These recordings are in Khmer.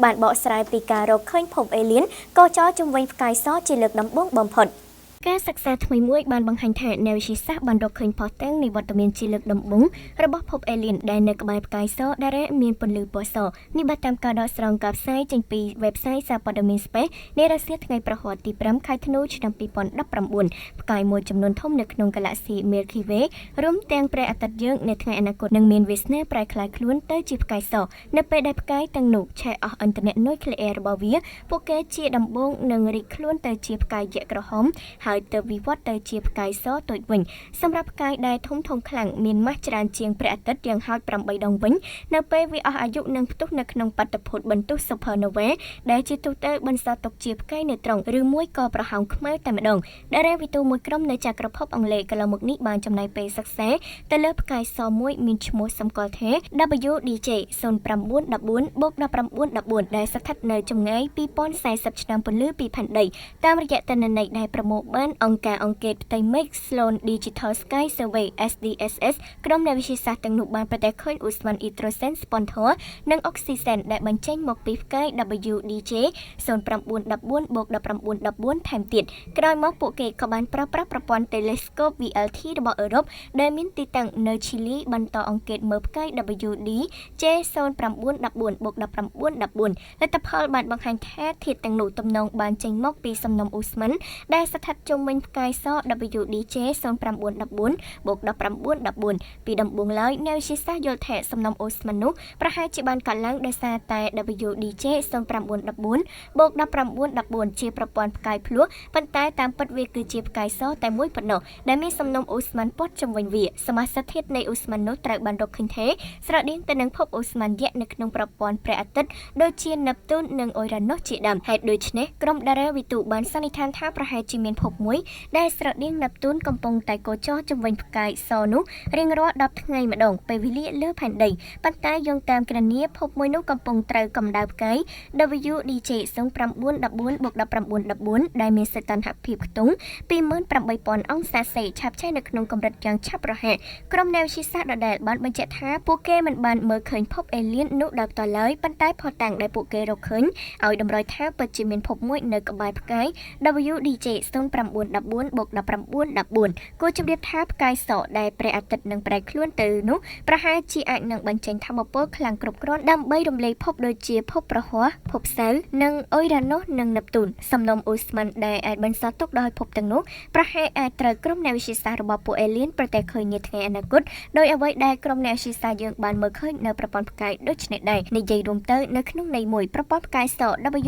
Bạn bỏ sàiពីការរកឃើញភពអេលៀនក៏ចោលជំវិញផ្កាយសជាលើកដំបូងបំផុតការសិក្សាថ្មីមួយបានបង្ហាញថាអ្នកវិទ្យាសាស្ត្របានរកឃើញផុសតាំងនៃវត្តមានជាលើកដំបូងរបស់ភពអេលៀនដែលនៅក្បែរផ្កាយសដែលមានពន្លឺពណ៌សនេះបានតាមការដកស្រង់ការផ្សាយចេញពី website សារព័ត៌មាន Space នៃរុស្ស៊ីថ្ងៃប្រហ័សទី5ខែធ្នូឆ្នាំ2019ផ្កាយមួយចំនួនធំនៅក្នុងកាឡែស៊ី Milky Way រួមទាំងព្រះអាទិត្យយើងនៅថ្ងៃអនាគតនឹងមានវាសនាប្រែក្លាយខ្លួនទៅជាផ្កាយសនៅពេលដែលផ្កាយទាំងនោះឆេះអស់អ៊ីនធឺណិតនុយក្លេអ៊ែររបស់វាពួកគេជាដំបូងនឹងរីកខ្លួនទៅជាផ្កាយយក្សក្រហមហើយទៅវិវត្តទៅជាផ្កាយសតូចវិញសម្រាប់ផ្កាយដែលធំធំខ្លាំងមានម៉ាស់ច្រើនជាងព្រះអាទិត្យយ៉ាងហោច8ដងវិញនៅពេលវាអស់អាយុនឹងផ្ទុះនៅក្នុងបាតុភូតបន្ទុះ Supernova ដែលជាទូទៅបន្សល់ទុកជាផ្កាយនេត្រុងឬមួយក៏ប្រហោងខ្មៅតែម្ដងដែលវិទូមួយក្រុមនៅចក្រភពអង់គ្លេសកន្លងមកនេះបានចំណាយពេលសិក្សាទៅលើផ្កាយសមួយមានឈ្មោះសម្គាល់ថា WDJ 0914-1914ដែលស្ថិតនៅចម្ងាយ2040ឆ្នាំពន្លឺពីផែនដីតាមរយៈទិន្នន័យដែលប្រមូលបានអង្គការអង្កេតផ្ទៃមេឃ Sloan Digital Sky Survey SDSS ក្រុមអ្នកវិទ្យាសាស្ត្រទាំងនោះបានប្រទះឃើញឧស្ម័នអ៊ីដ្រូសែនស្ប៉ុនធ័រនិងអុកស៊ីសែនដែលបញ្ចេញមកពីផ្កាយ WDJ 0914-1914 ថែមទៀតក្រោយមកពួកគេក៏បានប្រើប្រាស់ប្រព័ន្ធ Telescope VLT របស់អឺរ៉ុបដែលមានទីតាំងនៅឈីលីបន្តអង្កេតមើលផ្កាយ WDJ 0914-1914 លទ្ធផលបានបង្ហាញថាធាតុទាំងនោះទំនងបានចេញមកពីសំណុំឧស្ម័នដែលស្ថិតជុំវិញផ្កាយស WDJ 0914-1914ពីដំបូងឡើយអ្នកវិទ្យាសាស្ត្រយល់ថាសំណុំអូស្ម័ននោះប្រហែលជាបានកើតឡើងដោយសារតែ WDJ 0914-1914ជាប្រព័ន្ធផ្កាយភ្លោះប៉ុន្តែតាមពិតវាគឺជាផ្កាយសតែមួយប៉ុណ្ណោះដែលមានសំណុំអូស្ម័នព័ទ្ធជុំវិញវាសមាសធាតុនៃអូស្ម័ននោះត្រូវបានរកឃើញថាស្រដៀងទៅនឹងភពអូស្ម័នយក្សនៅក្នុងប្រព័ន្ធព្រះអាទិត្យដូចជា Neptune និង Uranus ជាដើមហេតុដូច្នេះក្រុមតារាវិទូបានសន្និដ្ឋានថាប្រហែលជាមានភពមួយដែលស្រដៀង Neptune កំពុងតែកោចរជុំវិញផ្កាយសនោះរៀងរាល់10ថ្ងៃម្ដងពេលវេលាលើផែនដីប៉ុន្តែយោងតាមគណនាភពមួយនោះកំពុងត្រូវកម្ដៅផ្កាយ WDJ 0914-1914ដែលមានសីតុណ្ហភាពខ្ទង់ 28,000 អង្សាសេឆាប់ឆេះនៅក្នុងកម្រិតយ៉ាងឆាប់រហ័សក្រុមអ្នកវិទ្យាសាស្ត្រដដែលបានបញ្ជាក់ថាពួកគេមិនបានមើលឃើញភពអេលៀននោះដោយផ្ទាល់ឡើយប៉ុន្តែភស្តុតាងដែលពួកគេរកឃើញឲ្យតម្រុយថាពិតជាមានភពមួយនៅក្បែរផ្កាយ WDJ 0914-1914គួរជម្រាបថាផ្កាយសដែលព្រះអាទិត្យនឹងប្រែខ្លួនទៅនោះប្រហែលជាអាចនឹងបញ្ចេញថាមពលខ្លាំងគ្រប់គ្រាន់ដើម្បីរំលាយភពដូចជាភពប្រហ័សភពសៅរ៍និងអ៊ុយរ៉ានុសនិងនេបទូនសំណុំអូស្ម័នដែលអាចបន្សល់ទុកដោយភពទាំងនោះប្រហែលអាចត្រូវក្រុមអ្នកវិទ្យាសាស្ត្ររបស់ពួកអេលៀនប្រទះឃើញនាថ្ងៃអនាគតដោយអ្វីដែលក្រុមអ្នកវិទ្យាសាស្ត្រយើងបានមើលឃើញនៅប្រព័ន្ធផ្កាយដូចនេះដែរនិយាយរួមទៅនៅក្នុងន័យមួយប្រព័ន្ធផ្កាយស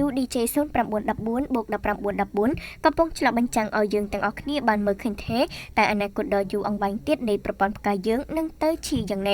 WDJ 0914-1914កំពុងឆ្លុះបញ្ចាំងឲ្យយើងទាំងអស់គ្នាបានមើលឃើញថាតែអនាគតដ៏យូរអង្វែងទៀតនៃប្រព័ន្ធផ្កាយយើងនឹងទៅជាយ៉ាងណា